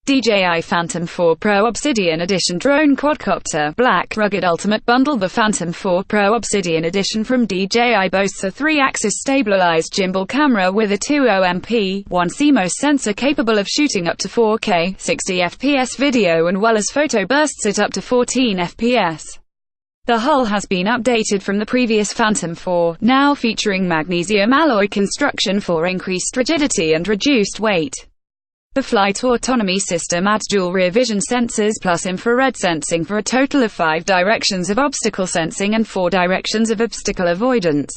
DJI Phantom 4 Pro Obsidian Edition Drone Quadcopter-Black-Rugged Ultimate Bundle. The Phantom 4 Pro Obsidian Edition from DJI boasts a 3-axis stabilized gimbal camera with a 2.0 MP/1 CMOS sensor capable of shooting up to 4K 60 FPS video and well as photo bursts at up to 14 FPS. The hull has been updated from the previous Phantom 4, now featuring magnesium alloy construction for increased rigidity and reduced weight. The FlightAutonomy system adds dual rear vision sensors plus infrared sensing for a total of 5 directions of obstacle sensing and 4 directions of obstacle avoidance.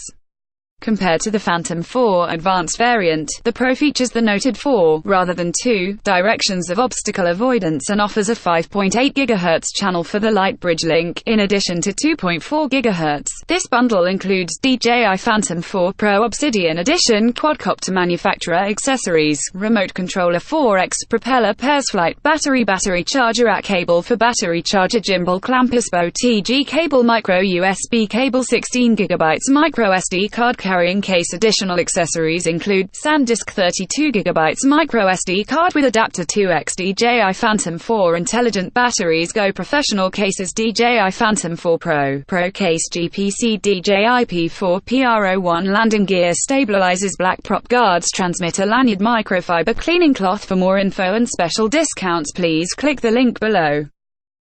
Compared to the Phantom 4 Advanced variant, the Pro features the noted 4, rather than 2, directions of obstacle avoidance and offers a 5.8 GHz channel for the Lightbridge link, in addition to 2.4 GHz. This bundle includes DJI Phantom 4 Pro Obsidian Edition, QuadcopterManufacturer accessories, remote controller 4x, propeller, PairsFlight, BatteryBattery, ChargerAC cable for battery, ChargerGimbal, ClampUSB, OTG cable, microUSB cable, 16 GB microSD card. Carrying CaseAdditional accessories include Sandisk 32GB microSD card with adapter 2x, DJI Phantom 4 intelligent batteries, Go professional cases, DJI Phantom 4 Pro case, GPC, DJI P4 Pro1 landing gear, stabilizes, black prop guards, transmitter, LanyardMicrofiber cleaning cloth. For more info and special discounts, please click the link below.